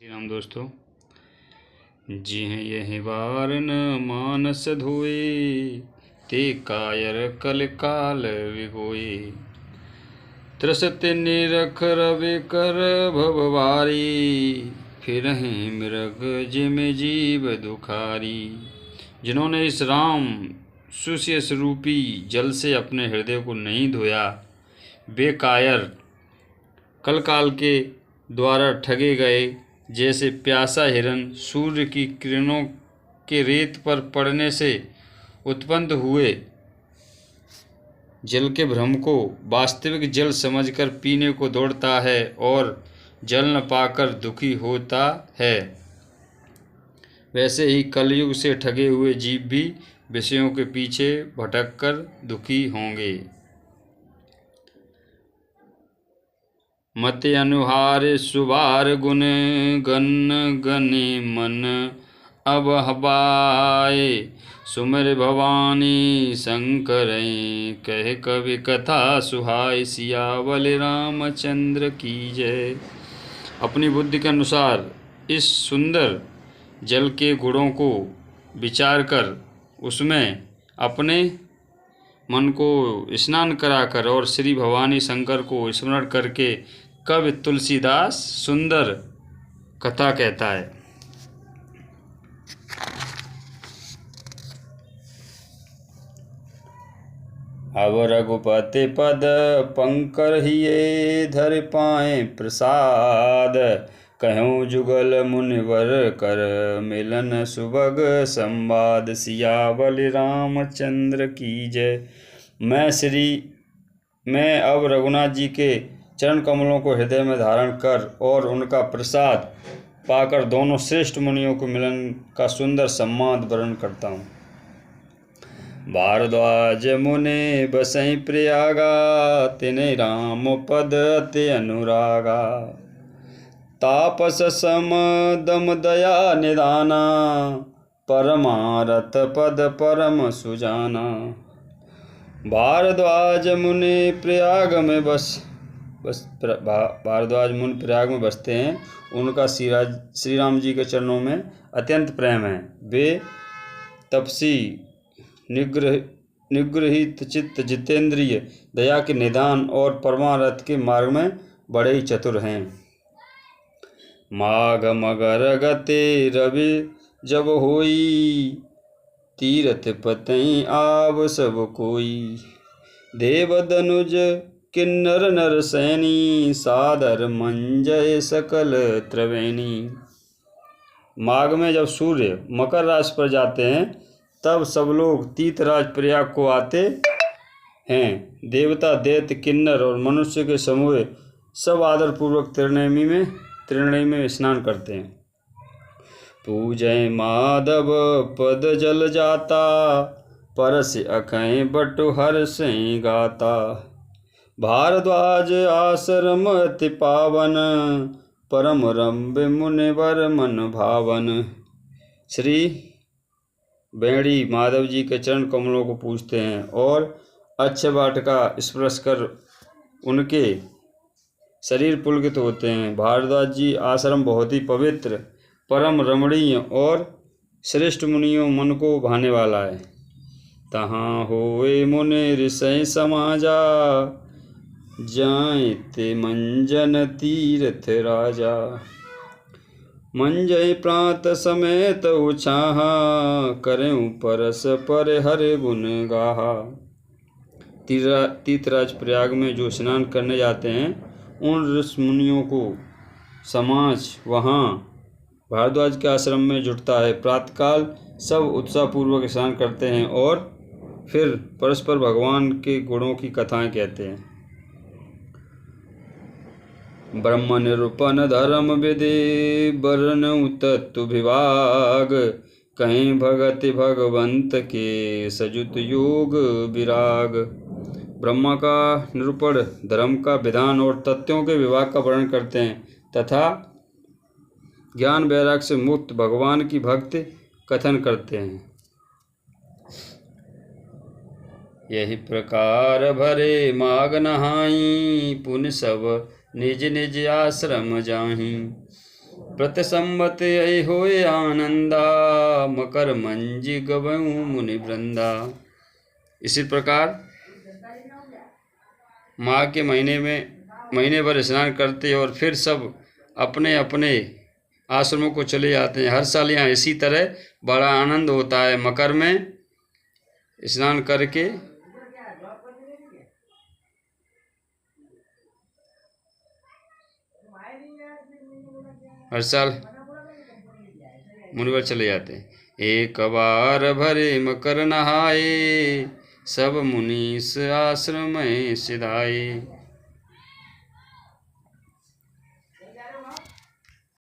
श्री राम दोस्तों जी हैं यही वार न मानस धोए ते कायर कल काल विगोए त्रसते निरख रवि कर भववारी फिर हैं मृग जिम जीव दुखारी। जिन्होंने इस राम सुयस रूपी जल से अपने हृदय को नहीं धोया वे कायर कल काल के द्वारा ठगे गए जैसे प्यासा हिरन सूर्य की किरणों के रेत पर पड़ने से उत्पन्न हुए जल के भ्रम को वास्तविक जल समझकर पीने को दौड़ता है और जल न पाकर दुखी होता है, वैसे ही कलयुग से ठगे हुए जीव भी विषयों के पीछे भटककर दुखी होंगे। मत अनुहार सुवार गुण गन गने मन अब हबाए सुमर भवानी शंकर कह कवि कथा सुहाय सियावल रामचंद्र की जय। अपनी बुद्धि के अनुसार इस सुंदर जल के गुणों को विचार कर उसमें अपने मन को स्नान कराकर और श्री भवानी शंकर को स्मरण करके कवि तुलसीदास सुंदर कथा कहता है। अब रघुपति पद पंकर हिये धर पाए प्रसाद कहूँ जुगल मुनिवर कर मिलन सुभग संवाद सियावल रामचंद्र की जय। मैं अब रघुनाथ जी के चरण कमलों को हृदय में धारण कर और उनका प्रसाद पाकर दोनों श्रेष्ठ मुनियों को मिलन का सुंदर संवाद वर्णन करता हूँ। भारद्वाज मुने बसई प्रयागा तिने राम पद अति अनुरागा तापस सम दम दया निदाना परमारथ पद परम सुजाना। भारद्वाज मुनि प्रयाग में भारद्वाज मुनि प्रयाग में बसते हैं। उनका श्री राम जी के चरणों में अत्यंत प्रेम है। वे तपसी निगृहित चित्त जितेंद्रिय दया के निदान और परमारथ के मार्ग में बड़े ही चतुर हैं। माघ मगर गते रवि जब होई तीरथ पतई आव सब कोई देव दनुज किन्नर नर सैनी सादर मंजय सकल त्रिवेणी। माघ में जब सूर्य मकर राशि पर जाते हैं तब सब लोग तीर्थराज प्रयाग को आते हैं। देवता दैत्य किन्नर और मनुष्य के समूह सब आदर पूर्वक त्रिनेमी में स्नान करते हैं। पूजय माधव पद जल जाता परस अखय बटु हर से गाता भारद्वाज आश्रम अति पावन परम रंभ मुनिवर मन भावन। श्री बेड़ी माधव जी के चरण कमलों को पूजते हैं और अच्छे बाट का स्पर्श कर उनके शरीर पुलकित होते हैं। भारद्वाज जी आश्रम बहुत ही पवित्र परम रमणीय और श्रेष्ठ मुनियों मन को भाने वाला है। तहाँ होए मुनि ऋषि समाजा जाए ते मंजन तीर्थ राजा मंजय प्रात समेत उछाहा करें परस पर हरे गुण गाहा। तीर्थराज प्रयाग में जो स्नान करने जाते हैं उन ऋषि मुनियों को समाज वहाँ भारद्वाज के आश्रम में जुटता है। प्रातःकाल सब उत्साहपूर्वक स्नान करते हैं और फिर परस्पर भगवान के गुणों की कथाएं कहते हैं। ब्रह्म निरूपण धर्म विधि वर्ण तत्व विभाग कहीं भगति भगवंत के सजुत योग विराग। ब्रह्मा का निरूपण धर्म का विधान और तत्वों के विभाग का वर्णन करते हैं तथा ज्ञान वैराग से मुक्त भगवान की भक्ति कथन करते हैं। यही प्रकार भरे माघ नहाई पुन सब निज निज आश्रम जाहि प्रति संवत यही होए आनंदा, मकर मंजी गवऊं मुनि वृंदा। इसी प्रकार माघ के महीने भर स्नान करते और फिर सब अपने अपने आश्रमों को चले जाते हैं। हर साल यहाँ इसी तरह बड़ा आनंद होता है। मकर में स्नान करके हर साल मुनिवर चले जाते हैं। एक बार भरे मकर नहाए, सब मुनीस आश्रम में सिधाए।